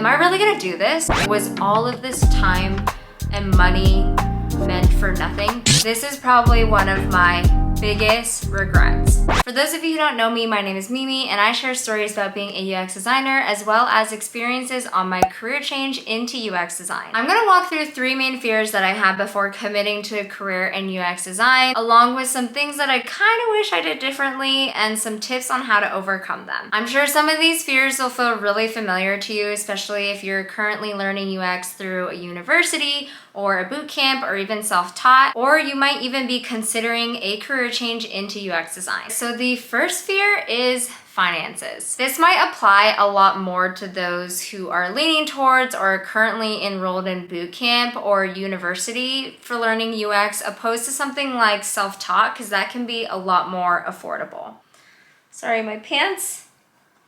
I really gonna do this? Was all of this time and money meant for nothing? This is probably one of my biggest regrets. For those of you who don't know me, my name is Mimi and I share stories about being a UX designer as well as experiences on my career change into UX design. I'm gonna walk through 3 main fears that I had before committing to a career in UX design, along with some things that I kind of wish I did differently and some tips on how to overcome them. I'm sure some of these fears will feel really familiar to you, especially if you're currently learning UX through a university or a boot camp or even self-taught, or you might even be considering a career change into UX design. So the first fear is finances. This might apply a lot more to those who are leaning towards or are currently enrolled in boot camp or university for learning UX, opposed to something like self-taught, because that can be a lot more affordable. Sorry, my pants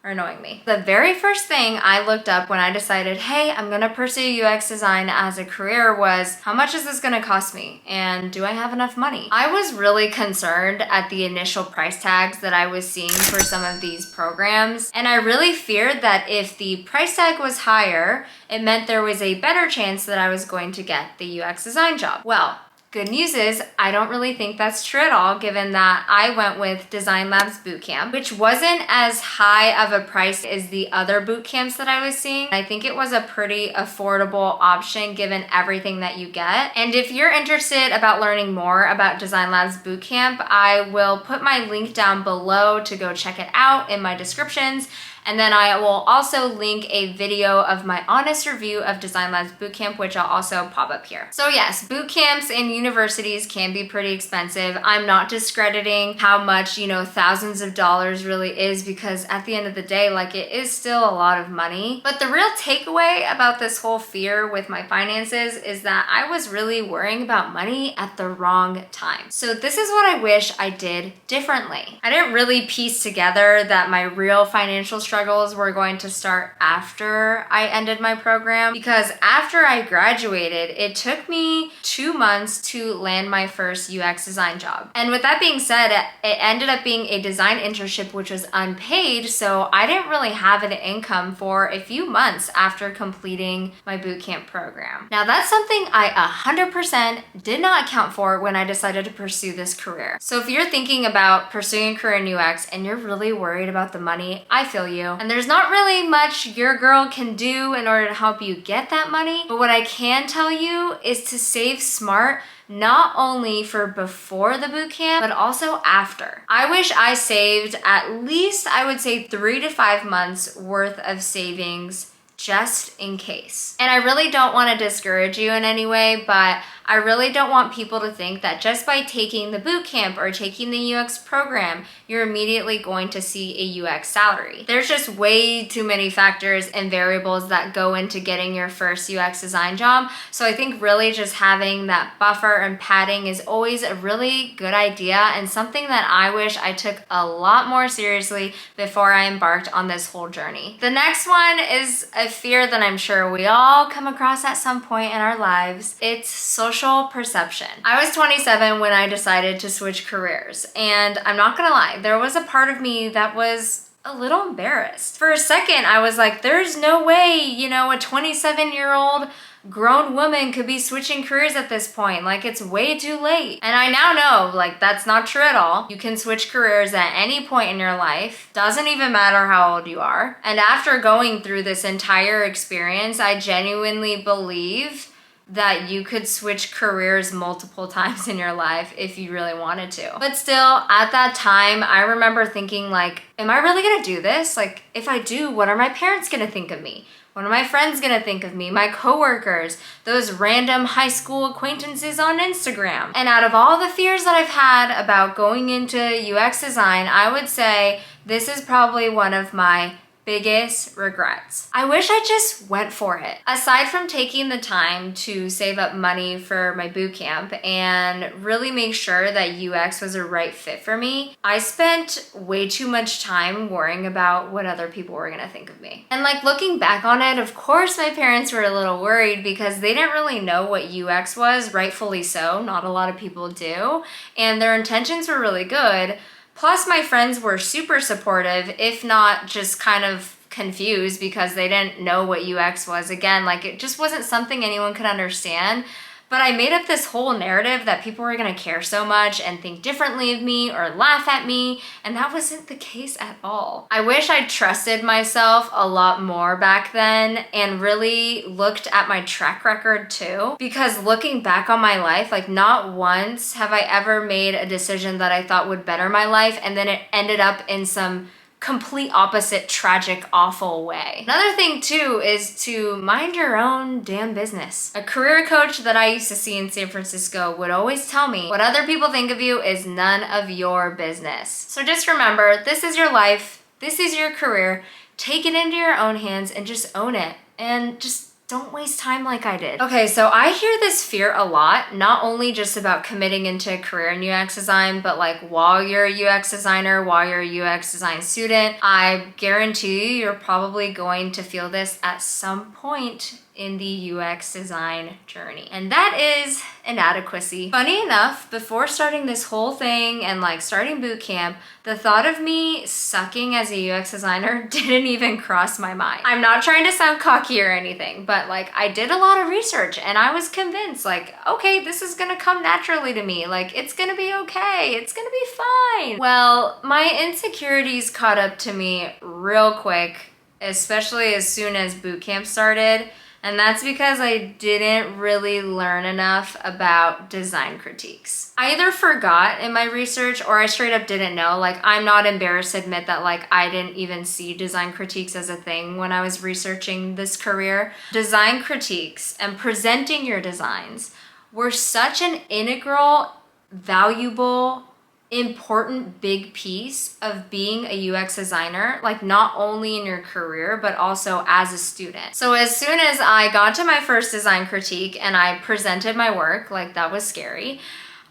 are annoying me. The very first thing I looked up when I decided, hey, I'm gonna pursue UX design as a career was, how much is this gonna cost me? And do I have enough money? I was really concerned at the initial price tags that I was seeing for some of these programs. And I really feared that if the price tag was higher, it meant there was a better chance that I was going to get the UX design job. Well, good news is I don't really think that's true at all, given that I went with Design Labs Bootcamp, which wasn't as high of a price as the other boot camps that I was seeing. I think it was a pretty affordable option given everything that you get. And if you're interested about learning more about Design Labs Bootcamp, I will put my link down below to go check it out in my descriptions. And then I will also link a video of my honest review of Design Labs Bootcamp, which I'll also pop up here. So yes, boot camps and universities can be pretty expensive. I'm not discrediting how much, thousands of dollars really is, because at the end of the day, like, it is still a lot of money. But the real takeaway about this whole fear with my finances is that I was really worrying about money at the wrong time. So this is what I wish I did differently. I didn't really piece together that my real financial struggles were going to start after I ended my program, because after I graduated, it took me 2 months to land my first UX design job. And with that being said, it ended up being a design internship, which was unpaid, so I didn't really have an income for a few months after completing my bootcamp program. Now that's something I 100% did not account for when I decided to pursue this career. So if you're thinking about pursuing a career in UX and you're really worried about the money, I feel you. And there's not really much your girl can do in order to help you get that money. But what I can tell you is to save smart, not only for before the bootcamp, but also after. I wish I saved at least, I would say, 3 to 5 months worth of savings just in case. And I really don't want to discourage you in any way, but I really don't want people to think that just by taking the boot camp or taking the UX program, you're immediately going to see a UX salary. There's just way too many factors and variables that go into getting your first UX design job. So I think really just having that buffer and padding is always a really good idea, and something that I wish I took a lot more seriously before I embarked on this whole journey. The next one is a fear that I'm sure we all come across at some point in our lives. It's social perception. I was 27 when I decided to switch careers, and I'm not gonna lie, there was a part of me that was a little embarrassed. For a second, I was like, there's no way, a 27-year-old grown woman could be switching careers at this point. Like, it's way too late. And I now know, like, that's not true at all. You can switch careers at any point in your life. Doesn't even matter how old you are. And after going through this entire experience, I genuinely believe that you could switch careers multiple times in your life if you really wanted to. But still, at that time, I remember thinking, like, am I really gonna do this? Like, if I do, what are my parents gonna think of me? What are my friends gonna think of me? My coworkers, those random high school acquaintances on Instagram. And out of all the fears that I've had about going into UX design, I would say this is probably one of my biggest regrets. I wish I just went for it. Aside from taking the time to save up money for my bootcamp and really make sure that UX was a right fit for me, I spent way too much time worrying about what other people were gonna think of me. And like, looking back on it, of course my parents were a little worried because they didn't really know what UX was, rightfully so. Not a lot of people do. And their intentions were really good. Plus my friends were super supportive, if not just kind of confused because they didn't know what UX was. Again, like it just wasn't something anyone could understand. But I made up this whole narrative that people were gonna care so much and think differently of me or laugh at me, and that wasn't the case at all. I wish I trusted myself a lot more back then and really looked at my track record too, because looking back on my life, like not once have I ever made a decision that I thought would better my life and then it ended up in some complete opposite, tragic, awful way. Another thing too is to mind your own damn business. A career coach that I used to see in San Francisco would always tell me, what other people think of you is none of your business. So just remember, this is your life, this is your career, take it into your own hands and just own it. And just don't waste time like I did. Okay, so I hear this fear a lot, not only just about committing into a career in UX design, but like while you're a UX designer, while you're a UX design student, I guarantee you're probably going to feel this at some point in the UX design journey. And that is inadequacy. Funny enough, before starting this whole thing and like starting boot camp, the thought of me sucking as a UX designer didn't even cross my mind. I'm not trying to sound cocky or anything, but like I did a lot of research and I was convinced like, okay, this is gonna come naturally to me. Like it's gonna be okay, it's gonna be fine. Well, my insecurities caught up to me real quick, especially as soon as boot camp started. And that's because I didn't really learn enough about design critiques. I either forgot in my research or I straight up didn't know. Like I'm not embarrassed to admit that like I didn't even see design critiques as a thing when I was researching this career. Design critiques and presenting your designs were such an integral, valuable, important big piece of being a UX designer, like not only in your career, but also as a student. So as soon as I got to my first design critique and I presented my work, like that was scary,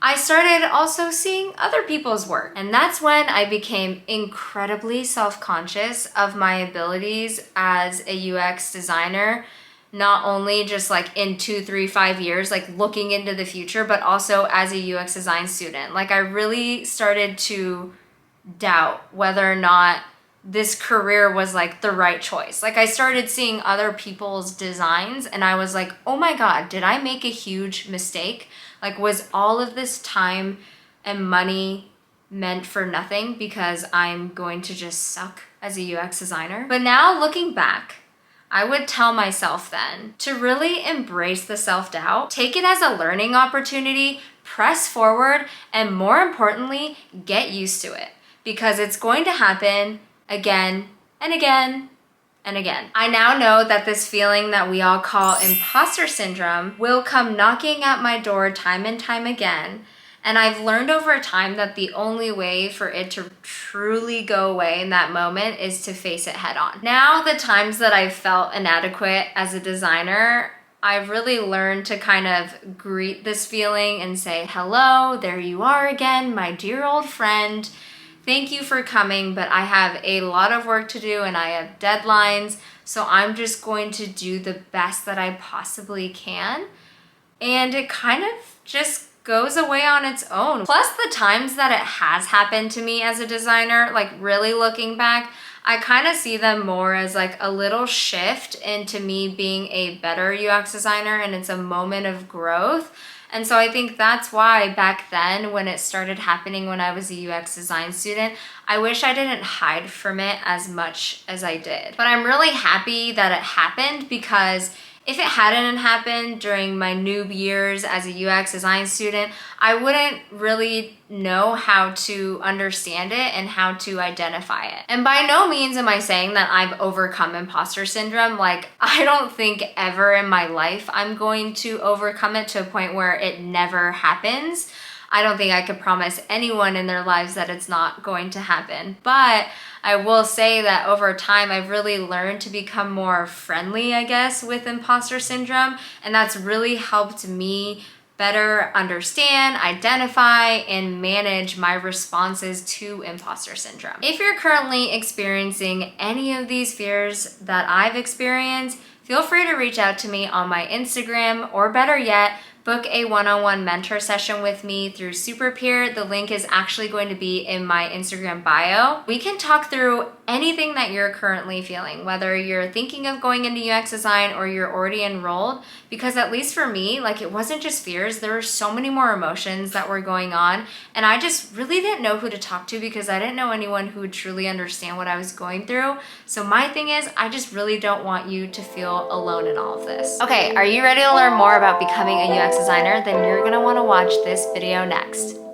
I started also seeing other people's work. And that's when I became incredibly self-conscious of my abilities as a UX designer, not only just like in 2, 3, 5 years, like looking into the future, but also as a UX design student. Like I really started to doubt whether or not this career was like the right choice. Like I started seeing other people's designs and I was like, oh my God, did I make a huge mistake? Like was all of this time and money meant for nothing because I'm going to just suck as a UX designer? But now looking back, I would tell myself then to really embrace the self-doubt, take it as a learning opportunity, press forward, and more importantly, get used to it because it's going to happen again and again and again. I now know that this feeling that we all call imposter syndrome will come knocking at my door time and time again. And I've learned over time that the only way for it to truly go away in that moment is to face it head on. Now, the times that I've felt inadequate as a designer, I've really learned to kind of greet this feeling and say, hello, there you are again, my dear old friend. Thank you for coming, but I have a lot of work to do and I have deadlines, so I'm just going to do the best that I possibly can. And it kind of just goes away on its own. Plus the times that it has happened to me as a designer, like really looking back, I kind of see them more as like a little shift into me being a better UX designer, and it's a moment of growth. And so I think that's why back then when it started happening when I was a UX design student, I wish I didn't hide from it as much as I did. But I'm really happy that it happened because if it hadn't happened during my noob years as a UX design student, I wouldn't really know how to understand it and how to identify it. And by no means am I saying that I've overcome imposter syndrome. Like, I don't think ever in my life I'm going to overcome it to a point where it never happens. I don't think I could promise anyone in their lives that it's not going to happen. But I will say that over time, I've really learned to become more friendly, I guess, with imposter syndrome. And that's really helped me better understand, identify, and manage my responses to imposter syndrome. If you're currently experiencing any of these fears that I've experienced, feel free to reach out to me on my Instagram, or better yet, book a one-on-one mentor session with me through SuperPeer. The link is actually going to be in my Instagram bio. We can talk through anything that you're currently feeling, whether you're thinking of going into UX design or you're already enrolled, because at least for me, like, it wasn't just fears, there were so many more emotions that were going on, and I just really didn't know who to talk to because I didn't know anyone who would truly understand what I was going through. So my thing is, I just really don't want you to feel alone in all of this. Okay, are you ready to learn more about becoming a UX designer? Then you're gonna wanna watch this video next.